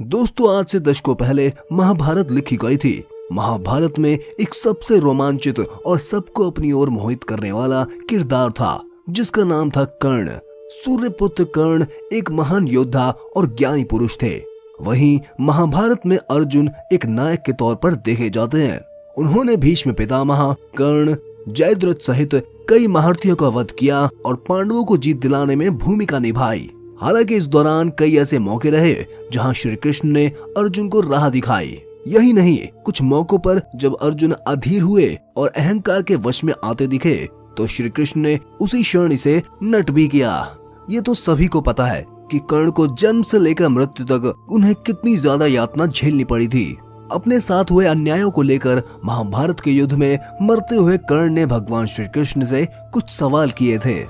दोस्तों, आज से दशकों पहले महाभारत लिखी गई थी। महाभारत में एक सबसे रोमांचित और सबको अपनी ओर मोहित करने वाला किरदार था, जिसका नाम था कर्ण। सूर्यपुत्र कर्ण एक महान योद्धा और ज्ञानी पुरुष थे। वहीं महाभारत में अर्जुन एक नायक के तौर पर देखे जाते हैं। उन्होंने भीष्म पितामह, कर्ण, जयद्रथ सहित कई महारथियों का वध किया और पांडवों को जीत दिलाने में भूमिका निभाई। हालांकि इस दौरान कई ऐसे मौके रहे जहां श्री कृष्ण ने अर्जुन को राह दिखाई। यही नहीं, कुछ मौकों पर जब अर्जुन अधीर हुए और अहंकार के वश में आते दिखे तो श्री कृष्ण ने उसी क्षण इसे नट भी किया। ये तो सभी को पता है कि कर्ण को जन्म से लेकर मृत्यु तक उन्हें कितनी ज्यादा यातना झेलनी पड़ी थी। अपने साथ हुए अन्यायों को लेकर महाभारत के युद्ध में मरते हुए कर्ण ने भगवान श्री कृष्ण से कुछ सवाल किए थे।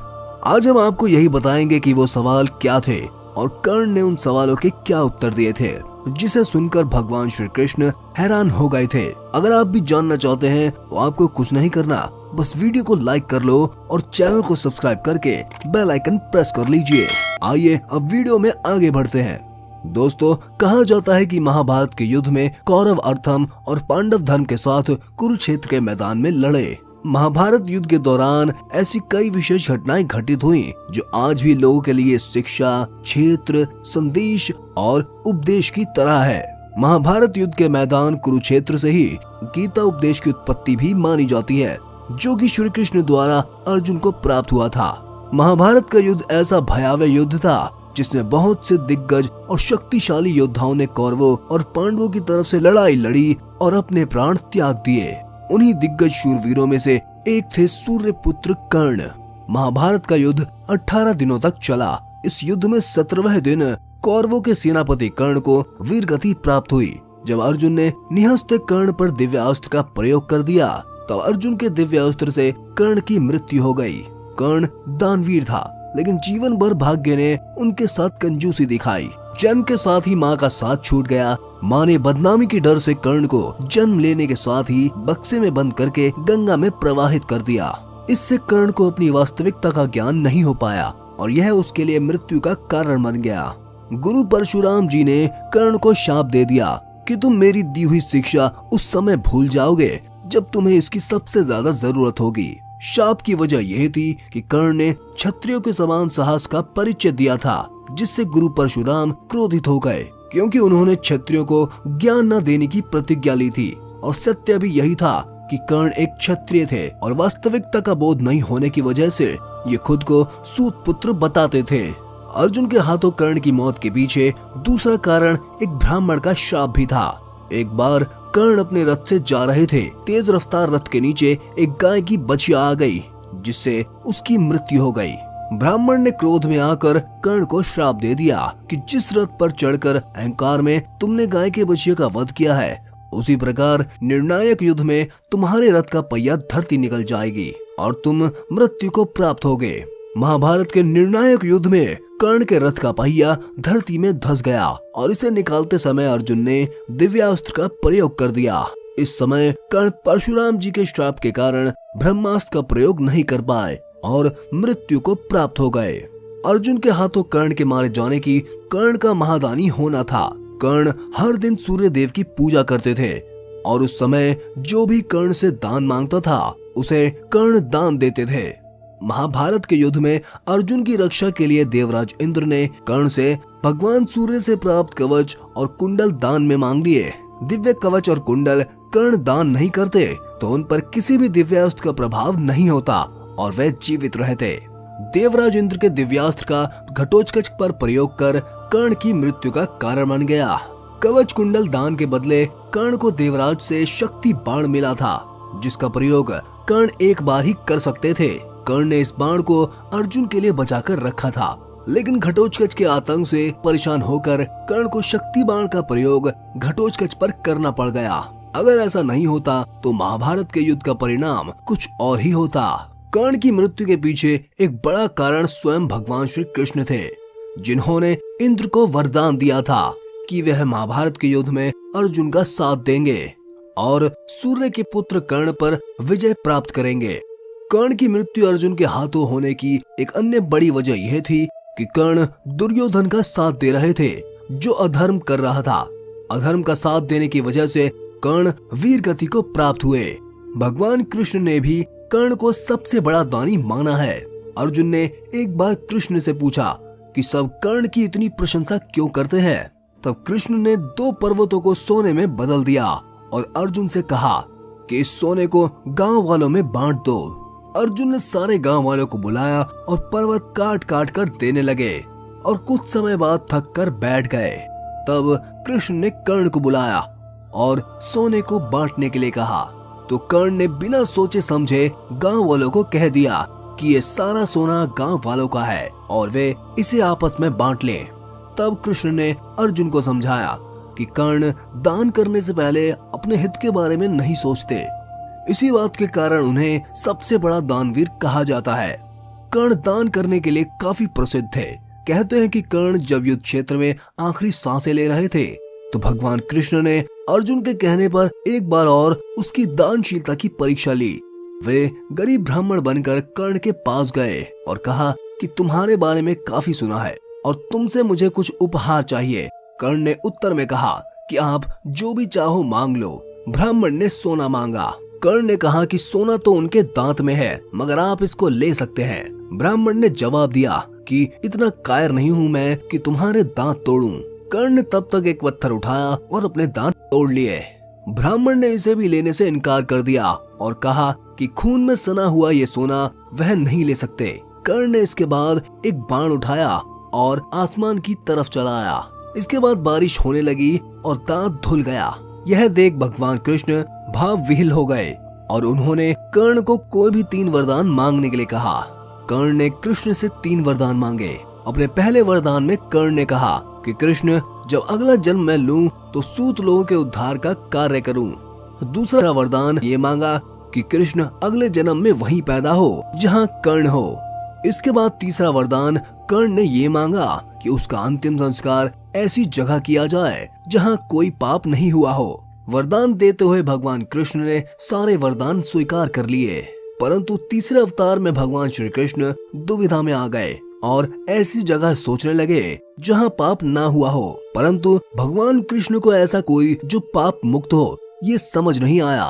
आज हम आपको यही बताएंगे कि वो सवाल क्या थे और कर्ण ने उन सवालों के क्या उत्तर दिए थे, जिसे सुनकर भगवान श्री कृष्ण हैरान हो गए थे। अगर आप भी जानना चाहते हैं तो आपको कुछ नहीं करना, बस वीडियो को लाइक कर लो और चैनल को सब्सक्राइब करके बेल आइकन प्रेस कर लीजिए। आइए अब वीडियो में आगे बढ़ते हैं। दोस्तों, कहा जाता है कि महाभारत के युद्ध में कौरव अर्थम और पांडव धर्म के साथ कुरुक्षेत्र के मैदान में लड़े। महाभारत युद्ध के दौरान ऐसी कई विशेष घटनाएं घटित हुई जो आज भी लोगों के लिए शिक्षा, क्षेत्र, संदेश और उपदेश की तरह है। महाभारत युद्ध के मैदान कुरुक्षेत्र से ही गीता उपदेश की उत्पत्ति भी मानी जाती है, जो कि श्री कृष्ण द्वारा अर्जुन को प्राप्त हुआ था। महाभारत का युद्ध ऐसा भयावह युद्ध था जिसमें बहुत से दिग्गज और शक्तिशाली योद्धाओं ने कौरवों और पांडवों की तरफ से लड़ाई लड़ी और अपने प्राण त्याग दिए। उन्हीं दिग्गज शूरवीरों में से एक थे सूर्यपुत्र कर्ण। महाभारत का युद्ध 18 दिनों तक चला। इस युद्ध में 17वें दिन कौरवों के सेनापति कर्ण को वीरगति प्राप्त हुई। जब अर्जुन ने निहस्त कर्ण पर दिव्यास्त्र का प्रयोग कर दिया तब अर्जुन के दिव्यास्त्र से कर्ण की मृत्यु हो गई। कर्ण दानवीर था, लेकिन जीवन भर भाग्य ने उनके साथ कंजूसी दिखाई। जन्म के साथ ही माँ का साथ छूट गया। माँ ने बदनामी की डर से कर्ण को जन्म लेने के साथ ही बक्से में बंद करके गंगा में प्रवाहित कर दिया। इससे कर्ण को अपनी वास्तविकता का ज्ञान नहीं हो पाया और यह उसके लिए मृत्यु का कारण बन गया। गुरु परशुराम जी ने कर्ण को शाप दे दिया कि तुम मेरी दी हुई शिक्षा उस समय भूल जाओगे जब तुम्हें इसकी सबसे ज्यादा जरूरत होगी। शाप की वजह यह थी कि कर्ण ने क्षत्रियों के समान साहस का परिचय दिया था, जिससे गुरु परशुराम क्रोधित हो गए क्योंकि उन्होंने क्षत्रियों को ज्ञान न देने की प्रतिज्ञा ली थी। और सत्य भी यही था कि कर्ण एक क्षत्रिय थे और वास्तविकता का बोध नहीं होने की वजह से ये खुद को सूत पुत्र बताते थे। अर्जुन के हाथों कर्ण की मौत के पीछे दूसरा कारण एक ब्राह्मण का श्राप भी था। एक बार कर्ण अपने रथ से जा रहे थे। तेज रफ्तार रथ के नीचे एक गाय की बछिया आ गई, जिससे उसकी मृत्यु हो गई। ब्राह्मण ने क्रोध में आकर कर्ण को श्राप दे दिया कि जिस रथ पर चढ़कर अहंकार में तुमने गाय के बछिया का वध किया है, उसी प्रकार निर्णायक युद्ध में तुम्हारे रथ का पहिया धरती निकल जाएगी और तुम मृत्यु को प्राप्त होगे। महाभारत के निर्णायक युद्ध में कर्ण के रथ का पहिया धरती में धंस गया और इसे निकालते समय अर्जुन ने दिव्यास्त्र का प्रयोग कर दिया। इस समय कर्ण परशुराम जी के श्राप के कारण ब्रह्मास्त्र का प्रयोग नहीं कर पाए और मृत्यु को प्राप्त हो गए। अर्जुन के हाथों कर्ण के मारे जाने की कर्ण का महादानी होना था। कर्ण हर दिन सूर्य देव की पूजा करते थे और उस समय जो भी कर्ण से दान मांगता था उसे कर्ण दान देते थे। महाभारत के युद्ध में अर्जुन की रक्षा के लिए देवराज इंद्र ने कर्ण से भगवान सूर्य से प्राप्त कवच और कुंडल दान में मांग लिए। दिव्य कवच और कुंडल कर्ण दान नहीं करते तो उन पर किसी भी दिव्यास्त्र का प्रभाव नहीं होता और वे जीवित रहते। देवराज इंद्र के दिव्यास्त्र का घटोत्कच पर प्रयोग कर कर्ण की मृत्यु का कारण बन गया। कवच कुंडल दान के बदले कर्ण को देवराज से शक्ति बाण मिला था, जिसका प्रयोग कर्ण एक बार ही कर सकते थे। कर्ण ने इस बाण को अर्जुन के लिए बचाकर रखा था, लेकिन घटोत्कच के आतंक से परेशान होकर कर्ण को शक्ति बाण का प्रयोग घटोत्कच पर करना पड़ गया। अगर ऐसा नहीं होता तो महाभारत के युद्ध का परिणाम कुछ और ही होता। कर्ण की मृत्यु के पीछे एक बड़ा कारण स्वयं भगवान श्री कृष्ण थे, जिन्होंने इंद्र को वरदान दिया था कि वह महाभारत के युद्ध में अर्जुन का साथ देंगे और सूर्य के पुत्र कर्ण पर विजय प्राप्त करेंगे। कर्ण की मृत्यु अर्जुन के हाथों होने की एक अन्य बड़ी वजह यह थी कि कर्ण दुर्योधन का साथ दे रहे थे जो अधर्म कर रहा था। अधर्म का साथ देने की वजह से कर्ण वीर गति को प्राप्त हुए। भगवान कृष्ण ने भी कर्ण को सबसे बड़ा दानी माना है। अर्जुन ने एक बार कृष्ण से पूछा कि सब कर्ण की इतनी प्रशंसा क्यों करते हैं। तब कृष्ण ने 2 पर्वतों को सोने में बदल दिया और अर्जुन से कहा कि इस सोने को गांव वालों में बांट दो। अर्जुन ने सारे गांव वालों को बुलाया और पर्वत काट काट कर देने लगे और कुछ समय बाद थक कर बैठ गए। तब कृष्ण ने कर्ण को बुलाया और सोने को बांटने के लिए कहा। तो कर्ण ने बिना सोचे समझे गांव वालों को कह दिया कि ये सारा सोना गांव वालों का है और वे इसे आपस में बांट लें। तब कृष्ण ने अर्जुन को समझाया कि कर्ण दान करने से पहले अपने हित के बारे में नहीं सोचते। इसी बात के कारण उन्हें सबसे बड़ा दानवीर कहा जाता है। कर्ण दान करने के लिए काफी प्रसिद्ध थे। कहते हैं कि कर्ण जब युद्ध क्षेत्र में आखिरी सांसें ले रहे थे तो भगवान कृष्ण ने अर्जुन के कहने पर एक बार और उसकी दानशीलता की परीक्षा ली। वे गरीब ब्राह्मण बनकर कर्ण के पास गए और कहा कि तुम्हारे बारे में काफी सुना है और तुमसे मुझे कुछ उपहार चाहिए। कर्ण ने उत्तर में कहा कि आप जो भी चाहो मांग लो। ब्राह्मण ने सोना मांगा। कर्ण ने कहा कि सोना तो उनके दांत में है मगर आप इसको ले सकते हैं। ब्राह्मण ने जवाब दिया कि इतना कायर नहीं हूँ मैं कि तुम्हारे दांत तोड़ूं। कर्ण ने तब तक एक पत्थर उठाया और अपने दांत तोड़ लिए। ब्राह्मण ने इसे भी लेने से इनकार कर दिया और कहा कि खून में सना हुआ ये सोना वह नहीं ले सकते। कर्ण ने इसके बाद एक बाण उठाया और आसमान की तरफ चलाया। इसके बाद बारिश होने लगी और दांत धुल गया। यह देख भगवान कृष्ण भाव विह्वल हो गए और उन्होंने कर्ण को कोई भी 3 वरदान मांगने के लिए कहा। कर्ण ने कृष्ण से 3 वरदान मांगे। अपने पहले वरदान में कर्ण ने कहा कि कृष्ण जब अगला जन्म मैं लूं तो सूत लोगों के उद्धार का कार्य करूं। दूसरा वरदान ये मांगा कि कृष्ण अगले जन्म में वहीं पैदा हो जहां कर्ण हो। इसके बाद तीसरा वरदान कर्ण ने ये मांगा कि उसका अंतिम संस्कार ऐसी जगह किया जाए जहां कोई पाप नहीं हुआ हो। वरदान देते हुए भगवान कृष्ण ने सारे वरदान स्वीकार कर लिए, परंतु तीसरे अवतार में भगवान श्री कृष्ण दुविधा में आ गए और ऐसी जगह सोचने लगे जहां पाप ना हुआ हो। परंतु भगवान कृष्ण को ऐसा कोई जो पाप मुक्त हो ये समझ नहीं आया।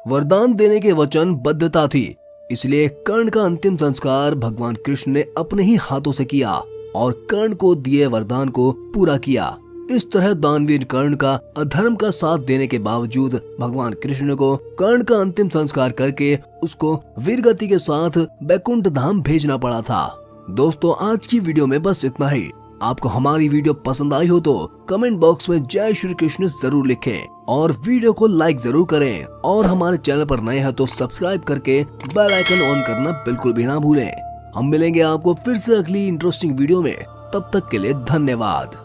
वरदान देने के वचन बद्धता थी, इसलिए कर्ण का अंतिम संस्कार भगवान कृष्ण ने अपने ही हाथों से किया और कर्ण को दिए वरदान को पूरा किया। इस तरह दानवीर कर्ण का अधर्म का साथ देने के बावजूद भगवान कृष्ण को कर्ण का अंतिम संस्कार करके उसको वीरगति के साथ बैकुंठ धाम भेजना पड़ा था। दोस्तों, आज की वीडियो में बस इतना ही। आपको हमारी वीडियो पसंद आई हो तो कमेंट बॉक्स में जय श्री कृष्ण जरूर लिखें और वीडियो को लाइक जरूर करें और हमारे चैनल पर नए हैं तो सब्सक्राइब करके बेल आइकन ऑन करना बिल्कुल भी ना भूलें। हम मिलेंगे आपको फिर से अगली इंटरेस्टिंग वीडियो में। तब तक के लिए धन्यवाद।